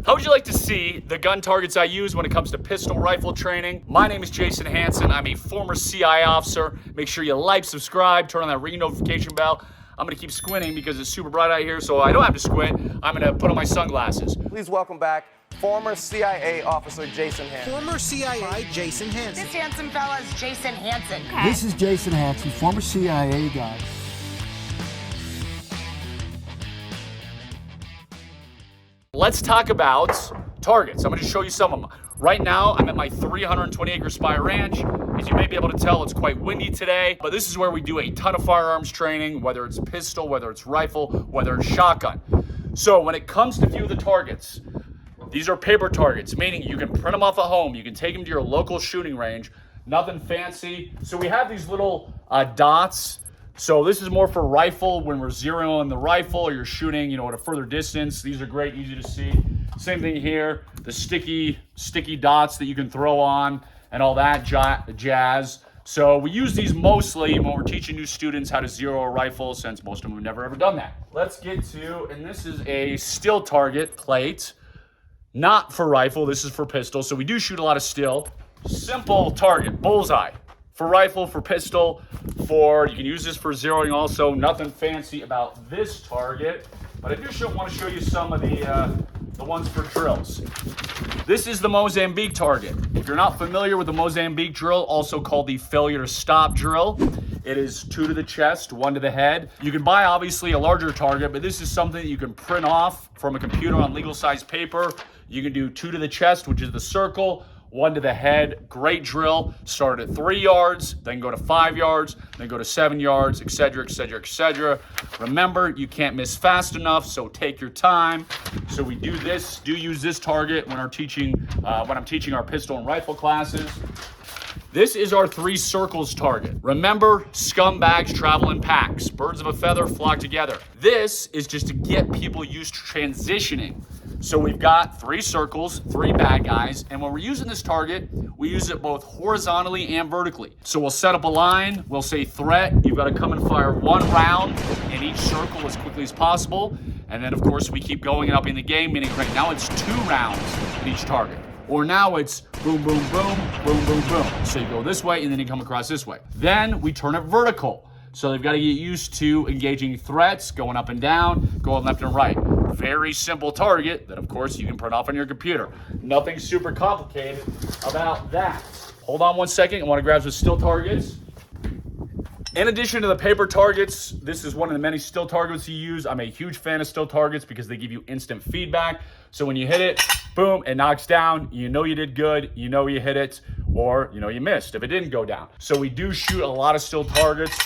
How would you like to see the gun targets I use when it comes to pistol rifle training? My name is Jason Hanson. I'm a former CI officer. Make sure you like, subscribe, turn on that ring notification bell. I'm gonna keep squinting because it's super bright out here, so I don't have to squint. I'm gonna put on my sunglasses. Please welcome back former CIA officer Jason Hanson. Former CIA Jason Hanson. This handsome fella is Jason Hanson. This is Jason Hanson, former CIA guy. Let's talk about targets. I'm gonna show you some of them. Right now, I'm at my 320-acre Spire Ranch. As you may be able to tell, it's quite windy today, but this is where we do a ton of firearms training, whether it's pistol, whether it's rifle, whether it's shotgun. So when it comes to view the targets, these are paper targets, meaning you can print them off at home. You can take them to your local shooting range. Nothing fancy. So we have these little dots. So this is more for rifle when we're zeroing the rifle or you're shooting, at a further distance. These are great, easy to see. Same thing here, the sticky dots that you can throw on and all that jazz. So we use these mostly when we're teaching new students how to zero a rifle, since most of them have never ever done that. Let's get to, and this is a still target plate, not for rifle, this is for pistol. So we do shoot a lot of still. Simple target, bullseye. For rifle, for pistol, you can use this for zeroing also. Nothing fancy about this target, but I do want to show you some of the ones for drills. This is the Mozambique target. If you're not familiar with the Mozambique drill, also called the failure to stop drill, it is 2 to the chest, 1 to the head. You can buy obviously a larger target, but this is something that you can print off from a computer on legal size paper. You can do 2 to the chest, which is the circle, 1 to the head. Great drill. Start at 3 yards, then go to 5 yards, then go to 7 yards, etc., etc., etc. Remember, you can't miss fast enough, so take your time. So we do use this target when I'm teaching our pistol and rifle classes. This is our 3 circles target. Remember, scumbags travel in packs. Birds of a feather flock together. This is just to get people used to transitioning. So we've got 3 circles, 3 bad guys, and when we're using this target, we use it both horizontally and vertically. So we'll set up a line, we'll say threat, you've got to come and fire 1 round in each circle as quickly as possible, and then of course we keep going and upping the game, meaning right now it's 2 rounds in each target. Or now it's boom, boom, boom, boom, boom, boom. So you go this way and then you come across this way. Then we turn it vertical. So they've got to get used to engaging threats, going up and down, going left and right. Very simple target that, of course, you can print off on your computer. Nothing super complicated about that. Hold on one second. I want to grab some still targets. In addition to the paper targets, this is one of the many still targets you use. I'm a huge fan of still targets because they give you instant feedback. So when you hit it, boom, it knocks down. You know you did good. You know you hit it, or you missed if it didn't go down. So we do shoot a lot of still targets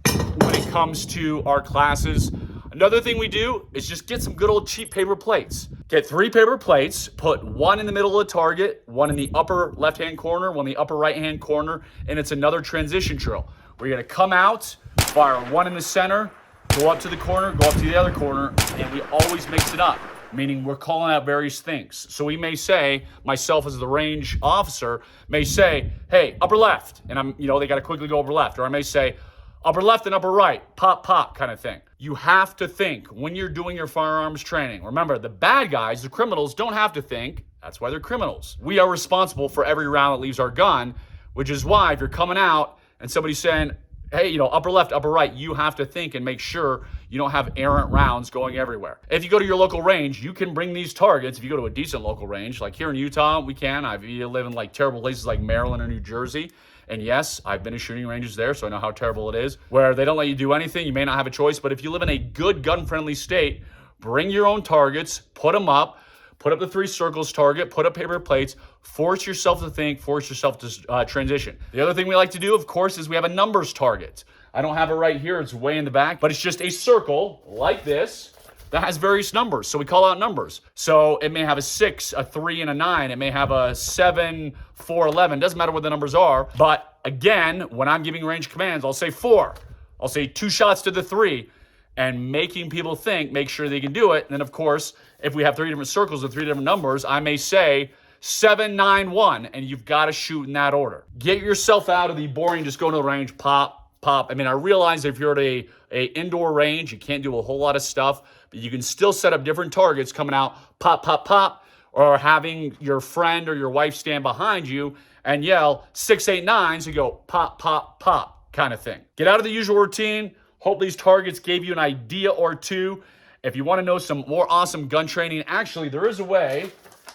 when it comes to our classes. Another thing we do is just get some good old cheap paper plates. Get 3 paper plates, put 1 in the middle of the target, 1 in the upper left-hand corner, 1 in the upper right-hand corner, and it's another transition drill. We're gonna come out, fire 1 in the center, go up to the corner, go up to the other corner, and we always mix it up, meaning we're calling out various things. So we may say, myself as the range officer, may say, hey, upper left, and they gotta quickly go upper left, or I may say, upper left and upper right, pop, pop kind of thing. You have to think when you're doing your firearms training. Remember, the bad guys, the criminals, don't have to think. That's why they're criminals. We are responsible for every round that leaves our gun, which is why if you're coming out and somebody's saying, hey, upper left, upper right, you have to think and make sure you don't have errant rounds going everywhere. If you go to your local range, you can bring these targets. If you go to a decent local range, like here in Utah, we can. I live in terrible places like Maryland or New Jersey. And yes, I've been to shooting ranges there, so I know how terrible it is, where they don't let you do anything. You may not have a choice, but if you live in a good gun-friendly state, bring your own targets, put them up, put up the 3 circles target, put up paper plates, force yourself to think, force yourself to transition. The other thing we like to do, of course, is we have a numbers target. I don't have it right here, it's way in the back, but it's just a circle like this that has various numbers. So we call out numbers. So it may have a 6, a 3, and a 9. It may have a 7, 4, 11. Doesn't matter what the numbers are. But again, when I'm giving range commands, I'll say 4. I'll say 2 shots to the 3. And making people think, make sure they can do it. And then, of course, if we have 3 different circles with 3 different numbers, I may say 7, 9, 1. And you've got to shoot in that order. Get yourself out of the boring, just go to the range, pop, pop. I mean, I realize if you're at a indoor range, you can't do a whole lot of stuff, but you can still set up different targets coming out, pop, pop, pop, or having your friend or your wife stand behind you and yell 689s and go pop, pop, pop kind of thing. Get out of the usual routine. Hope these targets gave you an idea or two. If you want to know some more awesome gun training, actually, there is a way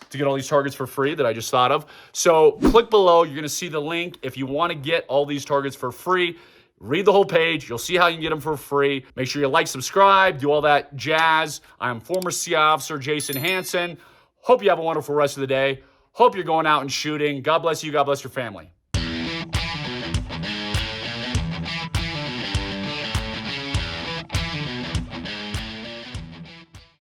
to get all these targets for free that I just thought of. So click below. You're going to see the link. If you want to get all these targets for free, read the whole page. You'll see how you can get them for free. Make sure you like, subscribe, do all that jazz. I'm former CI officer Jason Hanson. Hope you have a wonderful rest of the day. Hope you're going out and shooting. God bless you. God bless your family.